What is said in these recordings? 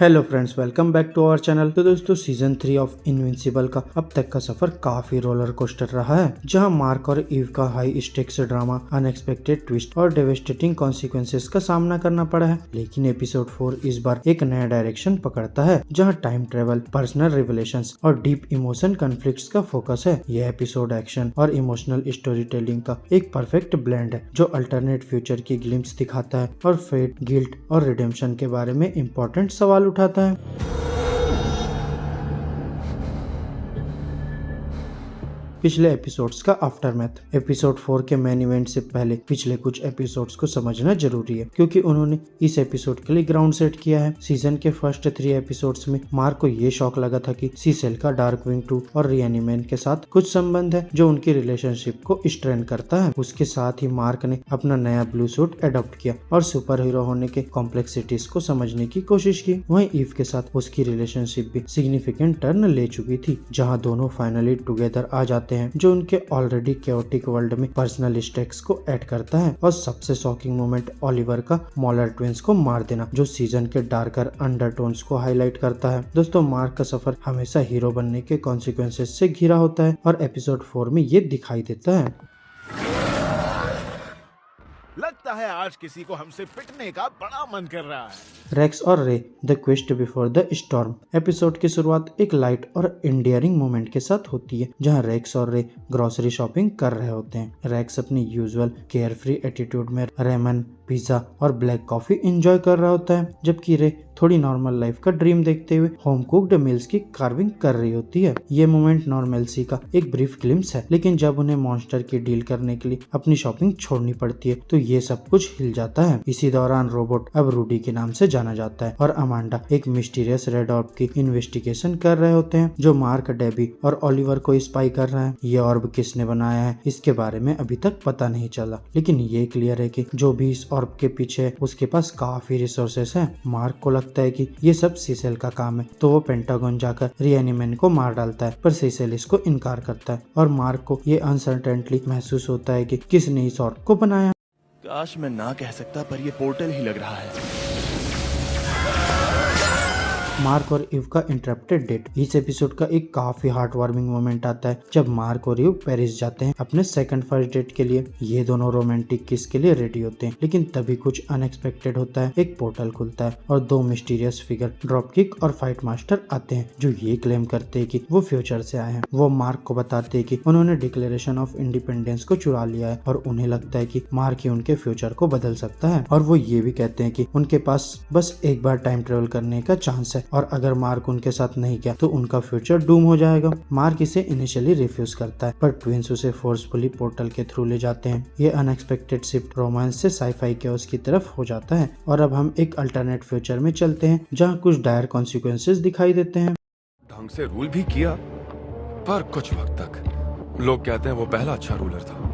Hello friends, welcome back to our channel. तो दोस्तों, season 3 of invincible का अब तक का सफर काफी रोलर कोस्टर रहा है, जहां मार्क और ईव का high stakes drama, unexpected twist और डेवेस्टेटिंग कॉन्सिक्वेंसेस का सामना करना पड़ा है। लेकिन एपिसोड 4 इस बार एक नया डायरेक्शन पकड़ता है, जहां टाइम ट्रेवल, पर्सनल रिविलेशंस और डीप इमोशन कॉन्फ्लिक्ट्स का फोकस है। यह एपिसोड एक्शन और इमोशनल स्टोरी टेलिंग का एक परफेक्ट ब्लेंड है, जो अल्टरनेट फ्यूचर की ग्लिम्स दिखाता है और फेट, गिल्ट और रिडेम्पशन के बारे में इम्पोर्टेंट सवाल उठाता है। पिछले एपिसोड्स का आफ्टरमैथ। एपिसोड 4 के मेन इवेंट से पहले पिछले कुछ एपिसोड्स को समझना जरूरी है, क्योंकि उन्होंने इस एपिसोड के लिए ग्राउंड सेट किया है। सीजन के फर्स्ट 3 एपिसोड्स में मार्क को ये शौक लगा था कि सीसेल का डार्कविंग 2 और रिएनिमेन के साथ कुछ संबंध है, जो उनकी रिलेशनशिप को स्ट्रेन करता है। उसके साथ ही मार्क ने अपना नया ब्लू सूट अडॉप्ट किया और सुपर हीरो होने के कॉम्प्लेक्सिटीज को समझने की कोशिश की। वहीं ईव के साथ उसकी रिलेशनशिप भी सिग्निफिकेंट टर्न ले चुकी थी, जहाँ दोनों फाइनली टुगेदर आ जाते हैं, जो उनके ऑलरेडी कैओटिक वर्ल्ड में पर्सनल स्टेक्स को ऐड करता है। और सबसे शॉकिंग मोमेंट ओलिवर का मॉलर ट्विंस को मार देना, जो सीजन के डार्कर अंडरटोन्स को हाईलाइट करता है। दोस्तों, मार्क का सफर हमेशा हीरो बनने के कॉन्सिक्वेंसेस से घिरा होता है, और एपिसोड 4 में ये दिखाई देता है। लगता है आज किसी को हमसे पिटने का बड़ा मन कर रहा है। रेक्स और रे, the quest before the storm. Episode की शुरुआत एक लाइट और एंडियरिंग मोमेंट के साथ होती है, जहां रेक्स और रे ग्रोसरी शॉपिंग कर रहे होते हैं। रेक्स अपनी यूजुअल केयर फ्री एटीट्यूड में रेमन, पिज्जा और ब्लैक कॉफी एंजॉय कर रहा होता है, जबकि रे थोड़ी नॉर्मल लाइफ का ड्रीम देखते हुए होम कुक्ड मील्स की कार्विंग कर रही होती है। ये मोमेंट नॉर्मलसी का एक ब्रीफ ग्लिम्स है, लेकिन जब उन्हें मॉन्स्टर की डील करने के लिए अपनी शॉपिंग छोड़नी पड़ती है, तो ये सब कुछ हिल जाता है। इसी दौरान रोबोट अब रूडी के नाम से जाना जाता है, और अमांडा एक मिस्टीरियस रेड ऑर्ब की इन्वेस्टिगेशन कर रहे होते हैं, जो मार्क, डेबी और ओलिवर को स्पाई कर रहा है। ये ऑर्ब किसने बनाया है, इसके बारे में अभी तक पता नहीं चला, लेकिन ये क्लियर है कि जो भी इस ऑर्ब के पीछे है, उसके पास काफी रिसोर्सेस हैं। मार्क को लगता है कि ये सब सीसेल का काम है, तो वो पेंटागन जाकर रिएनिमेन को मार डालता है, पर सीसेल इसको इनकार करता है, और मार्क को ये अनसर्टेनिटी महसूस होता है कि किसने इस ऑर्ब को बनाया। काश मैं ना कह सकता, पर ये पोर्टल ही लग रहा है। मार्क और ईव का इंटरप्टेड डेट। इस एपिसोड का एक काफी हार्ट वार्मिंग मोमेंट आता है, जब मार्क और ईव पेरिस जाते हैं अपने सेकंड फर्स्ट डेट के लिए। ये दोनों रोमांटिक किस के लिए रेडी होते हैं, लेकिन तभी कुछ अनएक्सपेक्टेड होता है। एक पोर्टल खुलता है और 2 मिस्टीरियस फिगर, ड्रॉप किक और फाइट मास्टर आते हैं, जो ये क्लेम करते हैं कि वो फ्यूचर से आए हैं। वो मार्क को बताते हैं कि उन्होंने डिक्लेरेशन ऑफ इंडिपेंडेंस को चुरा लिया है, और उन्हें लगता है कि मार्क ही उनके फ्यूचर को बदल सकता है। और वो ये भी कहते हैं कि उनके पास बस एक बार टाइम ट्रेवल करने का चांस है, और अगर मार्क उनके साथ नहीं गया तो उनका फ्यूचर डूम हो जाएगा। मार्क इसे इनिशियली रिफ्यूज करता है, पर ट्विंस उसे फोर्सफुली पोर्टल के थ्रू ले जाते हैं। ये अनएक्सपेक्टेड शिफ्ट रोमांस से साईफाई केओस की तरफ हो जाता है, और अब हम एक अल्टरनेट फ्यूचर में चलते हैं, जहाँ कुछ डायर कॉन्सिक्वेंसेस दिखाई देते हैं। ढंग से रूल भी किया, पर कुछ वक्त तक। लोग कहते हैं वो पहला अच्छा रूलर था।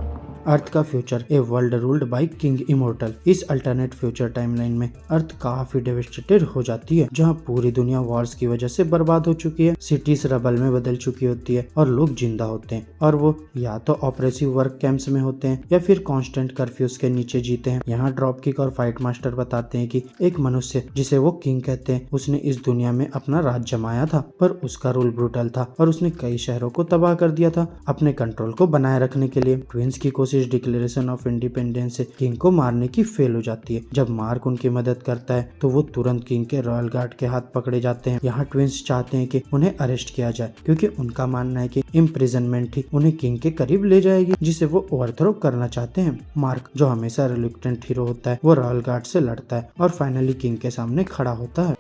अर्थ का future, a world ruled by king immortal. इस अल्टरनेट फ्यूचर टाइमलाइन में अर्थ काफी डेवेस्टेटेड हो जाती है, जहां पूरी दुनिया वॉर्स की वजह से बर्बाद हो चुकी है। सिटीज रबल में बदल चुकी होती है, और लोग जिंदा होते हैं, और वो या तो ऑपरेसिव वर्क कैंप्स में होते हैं या फिर कांस्टेंट कर्फ्यूज के नीचे जीते हैं। यहाँ ड्रॉप किक और फाइट मास्टर बताते हैं कि एक मनुष्य, जिसे वो किंग कहते हैं, उसने इस दुनिया में अपना राज जमाया था, पर उसका रूल ब्रूटल था, और उसने कई शहरों को तबाह कर दिया था अपने कंट्रोल को बनाए रखने के लिए। ट्विंस की कोशिश डिक्लेरेशन ऑफ इंडिपेंडेंस से किंग को मारने की फेल हो जाती है। जब मार्क उनकी मदद करता है, तो वो तुरंत किंग के रॉयल गार्ड के हाथ पकड़े जाते हैं। यहाँ ट्विंस चाहते हैं कि उन्हें अरेस्ट किया जाए, क्योंकि उनका मानना है कि इम्प्रिजनमेंट ही उन्हें किंग के करीब ले जाएगी, जिसे वो ओवरथ्रो करना चाहते हैं। मार्क, जो हमेशा रिलुक्टेंट हीरो होता है, वो रॉयल गार्ड से लड़ता है और फाइनली किंग के सामने खड़ा होता है।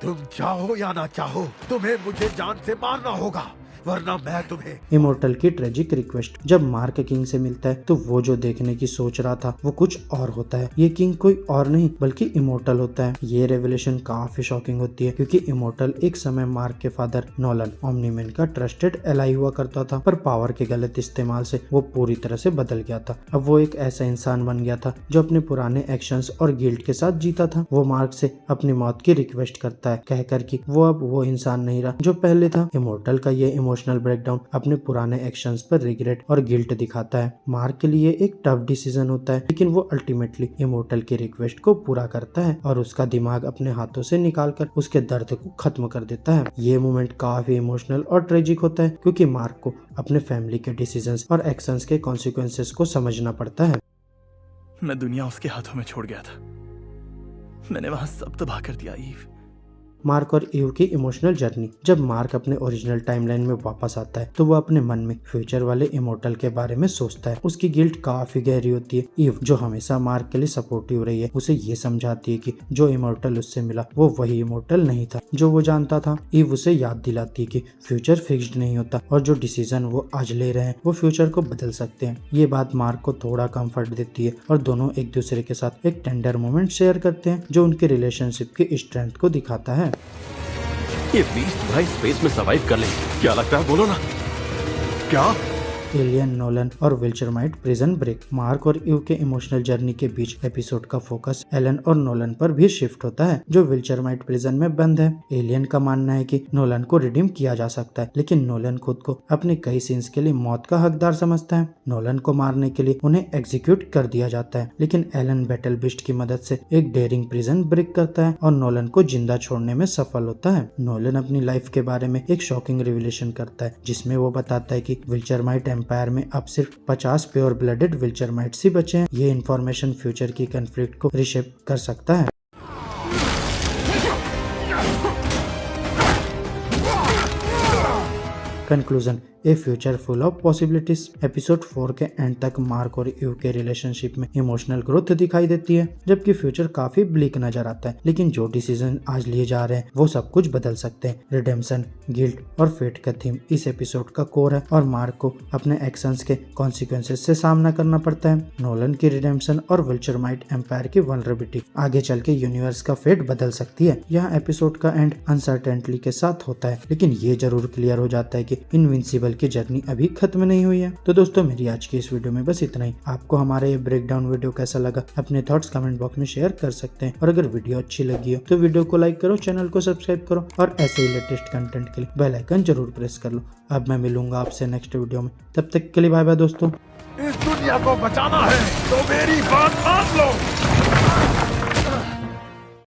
तुम चाहो या ना चाहो, तुम्हें मुझे जान से मारना होगा, वरना मैं तुम्हें। इमोर्टल की ट्रेजिक रिक्वेस्ट। जब मार्क किंग से मिलता है, तो वो जो देखने की सोच रहा था वो कुछ और होता है। ये किंग कोई और नहीं बल्कि इमोर्टल होता है। ये रेवलेशन काफी शॉकिंग होती है, क्योंकि इमोर्टल एक समय मार्क के फादर नोलन ओमनीमैन का ट्रस्टेड एलाई हुआ करता था, पर पावर के गलत इस्तेमाल से वो पूरी तरह से बदल गया था। अब वो एक ऐसा इंसान बन गया था जो अपने पुराने एक्शंस और गिल्ट के साथ जीता था। वो मार्क से अपनी मौत की रिक्वेस्ट करता है, कहकर कि वो अब वो इंसान नहीं रहा जो पहले था। इमोर्टल का ये इमोशनल ब्रेकडाउन अपने पुराने एक्शंस पर रिग्रेट और गिल्ट दिखाता है। मार्क के लिए एक टफ डिसीजन होता है, लेकिन वो अल्टीमेटली इमोर्टल की रिक्वेस्ट को पूरा करता है और उसका दिमाग अपने हाथों से निकालकर उसके दर्द को खत्म कर देता है। ये मोमेंट काफी इमोशनल और ट्रेजिक होता है, क्योंकि मार्क को अपने फैमिली के डिसीजंस और एक्शंस के कॉन्सिक्वेंसेस को समझना पड़ता है। मैं दुनिया उसके हाथों में छोड़ गया था। मैंने वहां सब तबाह कर दिया ईव। मार्क और ईव की इमोशनल जर्नी। जब मार्क अपने ओरिजिनल टाइमलाइन में वापस आता है तो वो अपने मन में फ्यूचर वाले इमोर्टल के बारे में सोचता है। उसकी गिल्ट काफी गहरी होती है। ईव, जो हमेशा मार्क के लिए सपोर्टिव रही है, उसे ये समझाती है कि जो इमोर्टल उससे मिला वो वही इमोर्टल नहीं था जो वो जानता था। ईव उसे याद दिलाती है कि फ्यूचर फिक्स्ड नहीं होता और जो डिसीजन वो आज ले रहे हैं वो फ्यूचर को बदल सकते हैं। ये बात मार्क को थोड़ा कंफर्ट देती है और दोनों एक दूसरे के साथ एक टेंडर मोमेंट शेयर करते हैं जो उनके रिलेशनशिप की स्ट्रेंथ को दिखाता है। ये बीस्ट भाई स्पेस में सर्वाइव कर लेंगे, क्या लगता है? बोलो ना। क्या? एलियन, नोलन और विल्चरमाइट प्रिजन ब्रेक। मार्क और ईव के इमोशनल जर्नी के बीच एपिसोड का फोकस एलन और नोलन पर भी शिफ्ट होता है, जो विल्चरमाइट प्रिजन में बंद है। एलियन का मानना है कि नोलन को रिडीम किया जा सकता है, लेकिन नोलन खुद को अपने कई सीन्स के लिए मौत का हकदार समझता है। नोलन को मारने के लिए उन्हें एग्जीक्यूट कर दिया जाता है, लेकिन एलन बैटल बिस्ट की मदद से एक डेयरिंग प्रिजन ब्रेक करता है और नोलन को जिंदा छोड़ने में सफल होता है। नोलन अपनी लाइफ के बारे में एक शॉकिंग रिविलेशन करता है, जिसमें वो बताता है कि विल्चरमाइट एम्पायर में अब सिर्फ 50 प्योर ब्लडेड विल्चरमाइट्स ही बचे हैं। ये इन्फॉर्मेशन फ्यूचर की कन्फ्लिक्ट को रिशेप कर सकता है। Conclusion, A future full of possibilities. Episode 4 के एंड तक मार्क और ईव के रिलेशनशिप में इमोशनल ग्रोथ दिखाई देती है, जबकि फ्यूचर काफी ब्लीक नजर आता है। लेकिन जो डिसीजन आज लिए जा रहे हैं वो सब कुछ बदल सकते हैं। रिडेम्पशन, गिल्ट और फेट का थीम इस एपिसोड का कोर है और मार्क को अपने एक्शंस के कॉन्सिक्वेंसेस से सामना करना पड़ता है। नोलन की रिडेम्पशन और विल्चरमाइट एम्पायर की वल्नरेबिलिटी आगे चल के यूनिवर्स का फेट बदल सकती है। यहाँ एपिसोड का एंड अनसर्टेनिटी के साथ होता है, लेकिन ये जरूर क्लियर हो जाता है कि इनविंसिबल की जर्नी अभी खत्म नहीं हुई है। तो दोस्तों, मेरी आज की इस वीडियो में बस इतना ही। आपको हमारा ये ब्रेकडाउन वीडियो कैसा लगा अपने थॉट्स कमेंट बॉक्स में शेयर कर सकते हैं, और अगर वीडियो अच्छी लगी हो तो वीडियो को लाइक करो, चैनल को सब्सक्राइब करो और ऐसे ही लेटेस्ट कंटेंट के लिए बेल आइकन जरूर प्रेस कर लो। अब मैं मिलूंगा आपसे नेक्स्ट वीडियो में, तब तक के लिए बाय बाय दोस्तों। इस दुनिया को बचाना है तो मेरी बात मान लो।